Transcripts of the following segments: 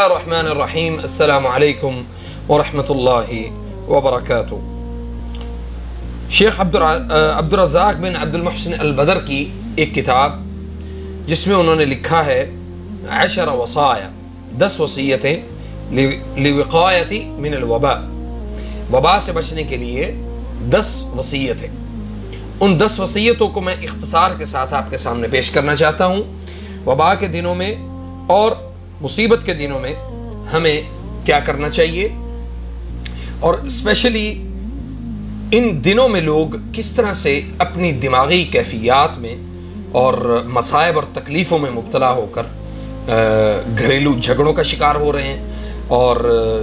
रहमानिर्रहीम। अस्सलामु अलैकुम वरहमतुल्लाहि वबरकातुहू। शेख अब्दुल रज़्ज़ाक़ बिन अब्दुल मुहसिन अल बदर की एक किताब जिसमें उन्होंने लिखा है 10 वसाया, 10 वसीयतें लिविक़ायति मिनल वबा, वबा से बचने के लिए 10 वसीयतें। उन 10 वसीयतों को मैं इख्तिसार के साथ आपके सामने पेश करना चाहता हूँ। वबा के दिनों में और मुसीबत के दिनों में हमें क्या करना चाहिए, और स्पेशली इन दिनों में लोग किस तरह से अपनी दिमागी कैफियत में और मसाइब और तकलीफ़ों में मुब्तला होकर घरेलू झगड़ों का शिकार हो रहे हैं। और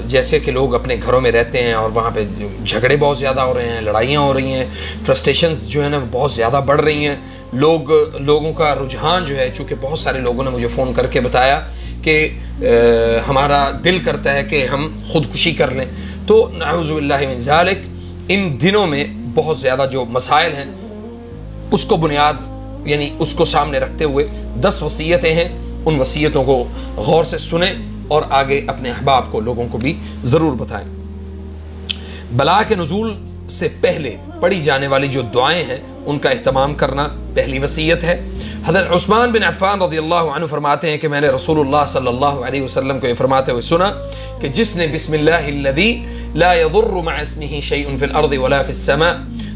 जैसे कि लोग अपने घरों में रहते हैं और वहाँ पे झगड़े बहुत ज़्यादा हो रहे हैं, लड़ाइयाँ हो रही हैं, फ्रस्ट्रेशंस जो है ना वो बहुत ज़्यादा बढ़ रही हैं। लोगों का रुझान जो है, चूँकि बहुत सारे लोगों ने मुझे फ़ोन करके बताया कि हमारा दिल करता है कि हम ख़ुदकुशी कर लें, तो नऊज़ु बिल्लाहि मिन ज़ालिक इन दिनों में बहुत ज़्यादा जो मसाइल हैं उसको बुनियाद यानी उसको सामने रखते हुए 10 वसीयतें हैं। उन वसीयतों को गौर से सुने और आगे अपने अहबाब को, लोगों को भी ज़रूर बताएं। बला के नुज़ूल से पहले पढ़ी जाने वाली जो दुआएं हैं उनका एहतमाम करना पहली वसीयत है। हज़रत उस्मान बिन अफ़्फ़ान रज़ियल्लाहु अन्हु फरमाते हैं कि मैंने रसूलुल्लाह सल्लल्लाहु अलैहि वसल्लम को ये फरमाते हुए सुना कि जिसने बिस्मिल्लाहिल्लज़ी ला यज़ुर्रु मअ इस्मिही शैउन फ़िल अर्ज़ि वला फ़िस समा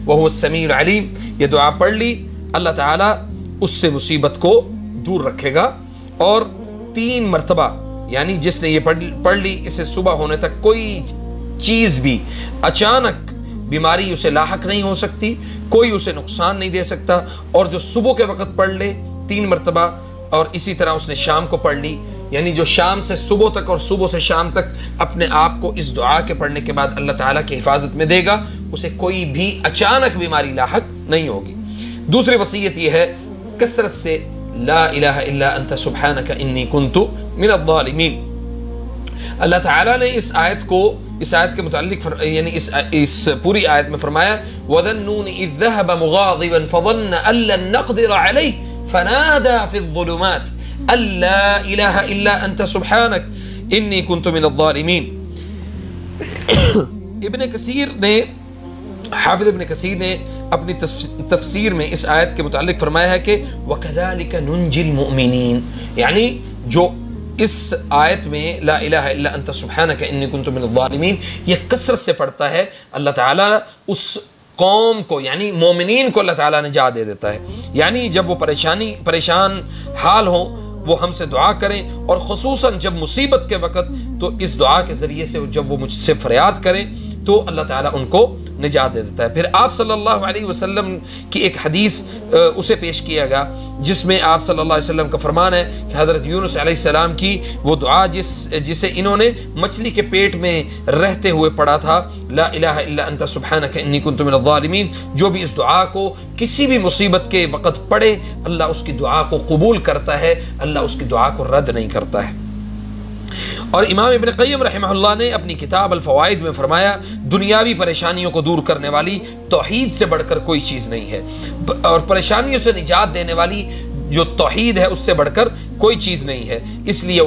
व हुवस समीउल अलीम, ये दुआ पढ़ ली, अल्लाह ताला उससे मुसीबत को दूर रखेगा। और 3 मरतबा यानी जिसने ये पढ़ ली, इसे सुबह होने तक कोई चीज़ भी अचानक बीमारी उसे लाहक नहीं हो सकती, कोई उसे नुकसान नहीं दे सकता। और जो सुबह के वक़्त पढ़ ले 3 मरतबा, और इसी तरह उसने शाम को पढ़ ली, यानी जो शाम से सुबह तक और सुबह से शाम तक अपने आप को इस दुआ के पढ़ने के बाद अल्लाह ताला की हिफाजत में देगा, उसे कोई भी अचानक बीमारी लाहक नहीं होगी। दूसरी वसीयत यह है कसरत से ला इलाहा इल्ला अंत सुब्हानक इन्नी कुन्तु मिनज़्ज़ालिमीन। अल्लाह ताला ने इस आयत के मुताल्लिक यानी इस पूरी आयत में फरमाया वज़न्नून इज़ ज़हब मुग़ाज़िबन फ़ज़न्न अल्लन नक़दिर अलैहि फ़नादा फ़िज़्ज़ुलुमात अल्ला इलाहा इल्ला अंत सुब्हानक इन्नी कुन्तु मिनज़्ज़ालिमीन। हाफ़िज़ इब्न कसीर ने अपनी तफसीर में इस आयत के मुताल्लिक फरमाया है कि वकज़ालिका नुंजिल मुमिनीन, यानी जो इस आयत में ला इलाहा इल्ला अंत सुब्हानक इन्नी कुन्तु मिनज़्ज़ालिमीन ये कसरत से पढ़ता है, अल्लाह ताला उस कौम को यानी मोमिनीन को अल्लाह ताला निजात दे देता है। यानी जब वो परेशान हाल हो वो हमसे दुआ करें, और ख़ुसूसन जब मुसीबत के वक़्त तो इस दुआ के ज़रिए से जब वो मुझसे फरियाद करें तो अल्लाह ताला उनको निजात दे देता है। फिर आप सल्लल्लाहु अलैहि वसल्लम की एक हदीस उसे पेश किया गया जिसमें आप सल्लल्लाहु अलैहि वसल्लम का फरमान है कि हज़रत यूनुस अलैहिस्सलाम की वो दुआ जिसे इन्होंने मछली के पेट में रहते हुए पढ़ा था, ला इलाहा इल्ला अंत सुब्हानक इन्नी कुन्तु मिनज़्ज़ालिमीन, जो भी इस दुआ को किसी भी मुसीबत के वक़्त पढ़े अल्लाह उसकी दुआ को कबूल करता है, अल्लाह उसकी दुआ को रद्द नहीं करता है। और इमाम इब्न क़य्यिम रहमहुल्लाह ने अपनी किताब अल फ़वाइद में फरमाया दुनियावी परेशानियों को दूर करने वाली तौहीद से बढ़कर कोई चीज़ नहीं है, और परेशानियों से निजात देने वाली जो तौहीद है उससे बढ़कर कोई चीज़ नहीं है। इसलिए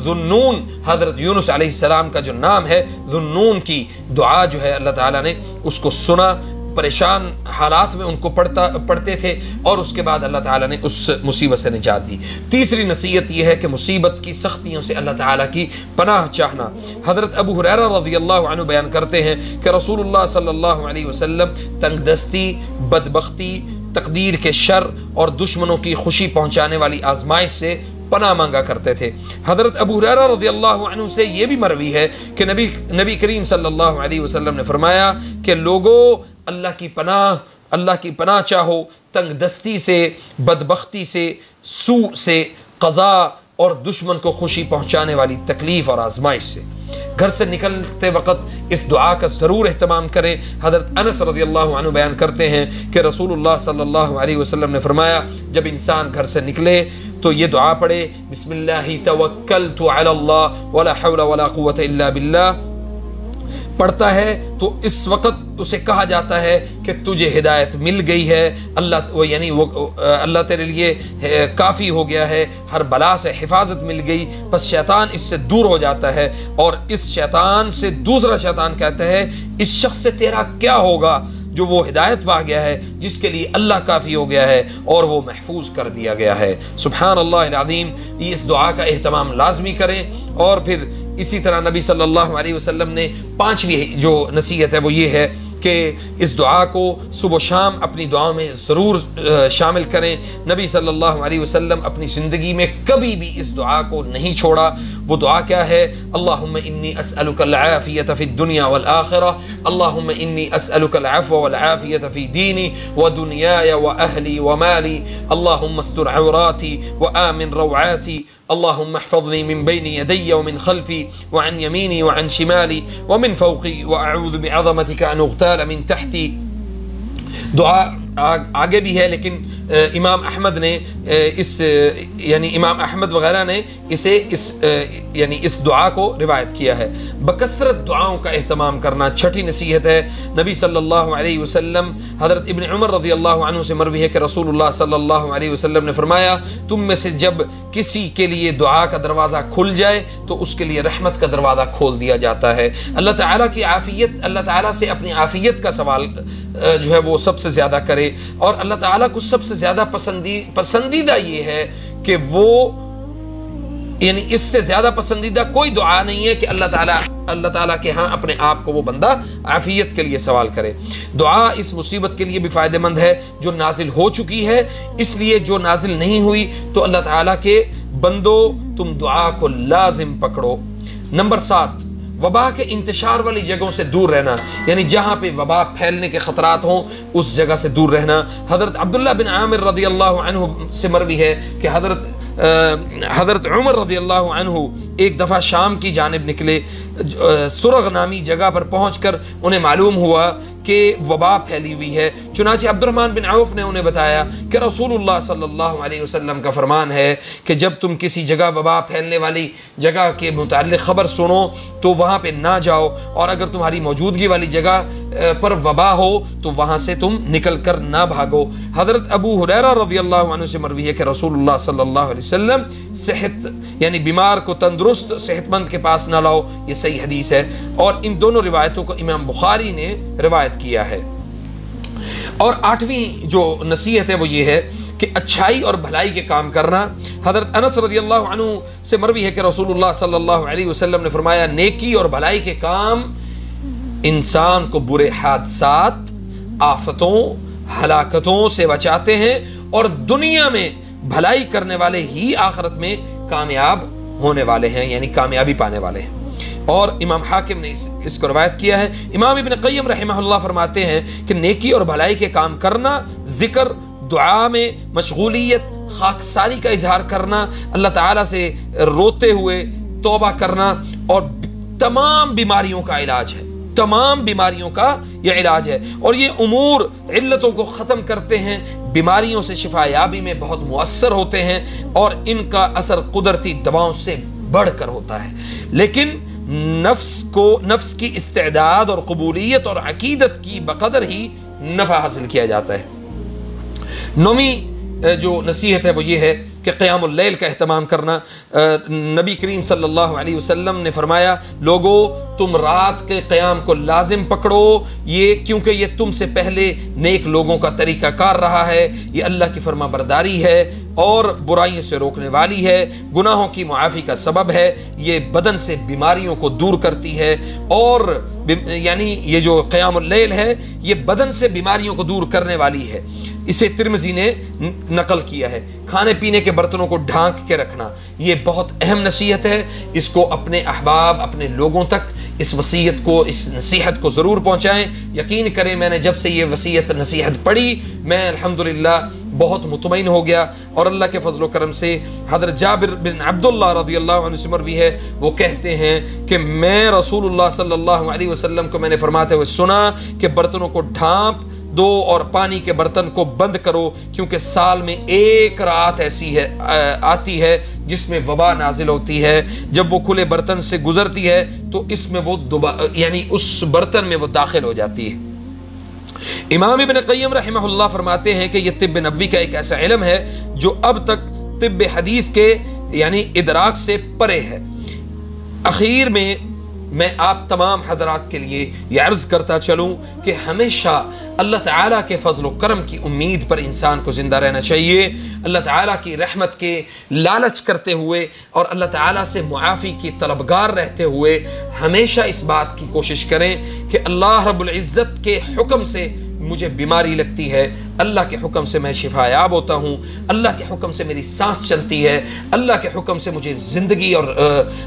ज़ुन्नून हज़रत यूनुस अलैहिस्सलाम का जो नाम है, ज़ुन्नून की दुआ जो है अल्लाह ताला ने उसको सुना, परेशान हालात में उनको पढ़ते थे, और उसके बाद अल्लाह ताला ने उस मुसीबत से निजात दी। तीसरी नसीहत यह है कि मुसीबत की सख्तियों से अल्लाह ताला की पनाह चाहना। हज़रत अबू हुरैरा रज़ियल्लाहु अन्हु बयान करते हैं कि रसूलुल्लाह सल्लल्लाहु अलैहि वसल्लम तंगदस्ती, बदबख्ती, तकदीर के शर और दुश्मनों की खुशी पहुँचाने वाली आजमाइश से पनाह मांगा करते थे। हज़रत अबू हुरैरा रज़ियल्लाहु अन्हु से ये भी मरवी है कि नबी करीम सल्लल्लाहु अलैहि वसल्लम ने फरमाया कि लोगों अल्लाह की पनाह चाहो तंगदस्ती से, बदबख्ती से, सू से, क़ज़ा और दुश्मन को खुशी पहुँचाने वाली तकलीफ़ और आजमाइश से। घर से निकलते वक़्त इस दुआ का ज़रूर एहतमाम करें। हज़रत अनस रज़ियल्लाहु अन्हु बयान करते हैं कि रसूलुल्लाह सल्लल्लाहु अलैहि वसल्लम ने फरमाया जब इंसान घर से निकले तो ये दुआ पढ़े, बिस्मिल्लाहि तवक्कलतु अला अल्लाह वला हौला वला कुव्वता इल्ला बिल्लाह, पढ़ता है तो इस वक्त उसे कहा जाता है कि तुझे हिदायत मिल गई है, अल्लाह तेरे लिए काफ़ी हो गया है, हर बला से हिफाजत मिल गई। बस शैतान इससे दूर हो जाता है और इस शैतान से दूसरा शैतान कहता है इस शख्स से तेरा क्या होगा जो वो हिदायत पा गया है, जिसके लिए अल्लाह काफ़ी हो गया है और वो महफूज कर दिया गया है। सुभान अल्लाह अज़ीम। इस दुआ का एहतमाम लाजमी करें। और फिर इसी तरह नबी सल्लल्लाहु अलैहि वसल्लम ने पांचवी जो नसीहत है वो ये है कि इस दुआ को सुबह शाम अपनी दुआओं में ज़रूर शामिल करें। नबी सल्लल्लाहु अलैहि वसल्लम अपनी ज़िंदगी में कभी भी इस दुआ को नहीं छोड़ा। वो दुआ क्या है? अल्लाहुम्मा इन्नी अस्अलुकल आफियत फिद दुनिया वल आखिरह, अल्लाहुम्मा इन्नी अस्अलुकल अफ़्व वल आफियत फी दीनी व दुनियाया व अहली व माली, अल्लाहुम्मा अस्तर औराती व आमिन रवाती, अल्लाहुम्मा अहफ़ज़नी मिन बैनि यदैय व मिन खल्फ़ी व अन यमीनी व अन शिमाली व मिन फ़ौक़ी व अऊज़ु बिअज़मतिका अन उग़्ताल मिन तहती। दुआ आगे भी है, लेकिन इमाम अहमद ने इमाम अहमद वगैरह ने इस दुआ को रिवायत किया है। बकसरत दुआओं का एहतमाम करना छठी नसीहत है। नबी सल्लल्लाहु अलैहि वसल्लम, हज़रत इब्न उमर रज़ियल्लाहु अन्हु से मरवी है कि रसूलुल्लाह सल्लल्लाहु अलैहि वसल्लम ने फरमाया, तुम में से जब किसी के लिए दुआ का दरवाज़ा खुल जाए तो उसके लिए रहमत का दरवाज़ा खोल दिया जाता है। अल्लाह ताला की आफ़ियत, अल्लाह ताला से अपनी आफ़ियत का सवाल जो है वो सबसे ज़्यादा करे। और अल्लाह ताला को सबसे ज़्यादा पसंदीदा ये है कि वो इससे ज़्यादा पसंदीदा कोई दुआ नहीं है कि अल्लाह ताला के यहाँ अपने आप को वो बंदा आफियत के लिए सवाल करे। दुआ इस मुसीबत के लिए भी फ़ायदेमंद है जो नाजिल हो चुकी है, इसलिए जो नाजिल नहीं हुई तो अल्लाह ताला के बंदो तुम दुआ को लाजिम पकड़ो। नंबर 7, वबा के इंतशार वाली जगहों से दूर रहना, यानी जहाँ पे वबा फैलने के ख़तरात हों उस जगह से दूर रहना। हज़रत अब्दुल्लाह बिन आमिर रज़ियल्लाहु अन्हु से मरवी है कि हज़रत उमर रज़ियल्लाहु अन्हु एक दफ़ा शाम की जानिब निकले। सुरग नामी जगह पर पहुँचकर उन्हें मालूम हुआ कि वबा फैली हुई है। चुनांचे अब्दुर्रहमान बिन औफ ने उन्हें बताया कि रसूलुल्लाह सल्लल्लाहु अलैहि वसल्लम का फरमान है कि जब तुम किसी जगह वबा फैलने वाली जगह के मुताल्लिक़ ख़बर सुनो तो वहाँ पे ना जाओ, और अगर तुम्हारी मौजूदगी वाली जगह पर वबा हो तो वहाँ से तुम निकल कर ना भागो। हज़रत अबू हुरैरा रज़ियल्लाहु अन्हु से मरवी है कि रसूलुल्लाह सल्लल्लाहु अलैहि वसल्लम सेहत यानी बीमार को तंदुरुस्त सेहतमंद के पास ना लाओ, ये सही हदीस है। और इन दोनों रिवायतों को इमाम बुखारी ने रिवायत किया है। और 8वीं जो नसीहत है वो ये है कि अच्छाई और भलाई के काम करना। हज़रत अनस रज़ियल्लाहु अन्हु से मरवी है कि रसूलुल्लाह सल्लल्लाहु अलैहि वसल्लम ने फरमाया, नेकी और भलाई के काम इंसान को बुरे हादसात, आफतों, हलाकतों से बचाते हैं और दुनिया में भलाई करने वाले ही आखिरत में कामयाब होने वाले हैं, यानी कामयाबी पाने वाले हैं। और इमाम हाकिम ने इसको रवायत किया है। इमाम इब्न क़य्यिम रहमहुल्लाह फरमाते हैं कि नेकी और भलाई के काम करना, जिक्र, दुआ में मशगूलियत, खाकसारी का इजहार करना, अल्लाह ताला से रोते हुए तौबा करना और तमाम बीमारियों का इलाज है। तमाम बीमारियों का यह इलाज है और ये उमूर इल्लतों को ख़त्म करते हैं, बीमारियों से शिफायाबी में बहुत मुअस्सर होते हैं और इनका असर कुदरती दवाओं से बढ़कर होता है। लेकिन नफ्स की इस्तेदाद और कबूलियत और अकीदत की बकदर ही नफ़ा हासिल किया जाता है। 9वीं जो नसीहत है वो ये है कि क़यामुल लैल का एहतमाम करना। नबी करीम सल्लल्लाहु अलैहि वसल्लम ने फरमाया, लोगो तुम रात के क़याम को लाजिम पकड़ो, ये क्योंकि ये तुमसे पहले नेक लोगों का तरीक़ाकार रहा है, ये अल्लाह की फरमाबरदारी है और बुराइयों से रोकने वाली है, गुनाहों की मुआफ़ी का सबब है, ये बदन से बीमारियों को दूर करती है। और यानी ये जो क़यामुल लैल है ये बदन से बीमारियों को दूर करने वाली है। इसे तिर्मिज़ी ने नकल किया है। खाने पीने के बर्तनों को ढांक के रखना ये बहुत अहम नसीहत है। इसको अपने अहबाब, अपने लोगों तक इस वसीयत को, इस नसीहत को ज़रूर पहुँचाएँ। यकीन करें, मैंने जब से ये वसीयत नसीहत पढ़ी मैं अल्हम्दुलिल्लाह बहुत मुतमईन हो गया। और अल्लाह के फजल करम से हज़रत जाबिर बिन अब्दुल्लाह रज़ियल्लाहु अन्हु से मरवी है, वो कहते हैं कि मैं रसूलुल्लाह सल्लल्लाहु अलैहि वसल्लम को मैंने फरमाते हुए सुना कि बर्तनों को ढांप दो और पानी के बर्तन को बंद करो, क्योंकि साल में एक रात ऐसी है आती है जिसमें वबा नाजिल होती है। जब वो खुले बर्तन से गुजरती है तो इसमें वो यानी उस बर्तन में वो दाखिल हो जाती है। इमाम इब्न क़य्यिम रहमहुल्लाह फरमाते हैं कि यह तिब्ब नबवी का एक ऐसा इल्म है जो अब तक तिब्ब हदीस के यानी इदराक से परे है। आखिर में मैं आप तमाम हजरात के लिए यह अर्ज करता चलूं कि हमेशा अल्लाह ताला के फजल व करम की उम्मीद पर इंसान को जिंदा रहना चाहिए, अल्लाह ताला की रहमत के लालच करते हुए और अल्लाह ताला से मुआफ़ी की तलबगार रहते हुए हमेशा इस बात की कोशिश करें कि अल्लाह रब्बुल इज़्ज़त के हुक्म से मुझे बीमारी लगती है, अल्लाह के हुक्म से मैं शिफायाब होता हूँ, अल्लाह के हुक्म से मेरी सांस चलती है, अल्लाह के हुक्म से मुझे ज़िंदगी और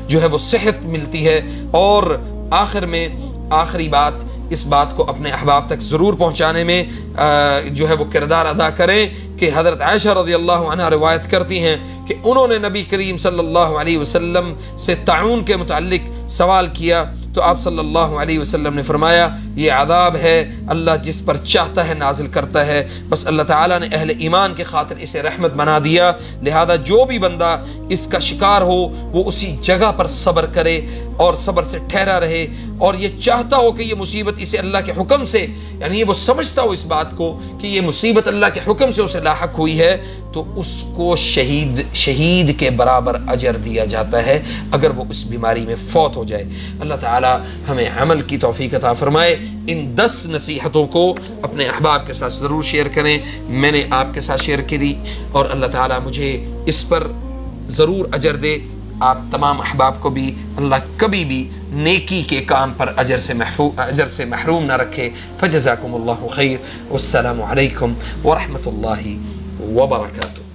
जो है वो सेहत मिलती है। और आखिर में आखिरी बात, इस बात को अपने अहबाब तक ज़रूर पहुँचाने में जो है वो किरदार अदा करें कि हज़रत आयशा रज़ियल्लाहु अन्हा रिवायत करती हैं कि उन्होंने नबी करीम सल्लल्लाहु अलैहि वसल्लम से ताउन के मुताल्लिक सवाल किया तो आप सल्लल्लाहु अलैहि वसल्लम ने फरमाया, ये अज़ाब है, अल्लाह जिस पर चाहता है नाजिल करता है, बस अल्लाह ताला ने अहले ईमान के खातिर इसे रहमत बना दिया, लिहाजा जो भी बंदा इसका शिकार हो वो उसी जगह पर सब्र करे और सब्र से ठहरा रहे और ये चाहता हो कि ये मुसीबत इसे अल्लाह के हुक्म से, यानी वो समझता हो इस बात को कि ये मुसीबत अल्लाह के हुक्म से उसे लाहक हुई है, तो उसको शहीद के बराबर अजर दिया जाता है अगर वो इस बीमारी में फौत हो जाए। अल्लाह ताला हमें अमल की तौफीक अता फरमाए। इन 10 नसीहतों को अपने अहबाब के साथ ज़रूर शेयर करें। मैंने आपके साथ शेयर की और अल्लाह ताला मुझे इस पर ज़रूर अजर दे। आप तमाम अहबाब को भी अल्लाह कभी भी नेकी के काम पर अजर से महरूम ना रखे। फ़जज़ाकुमुल्लाहु खैर। वस्सलामु अलैकुम व रहमतुल्लाहि व बरकातुहू।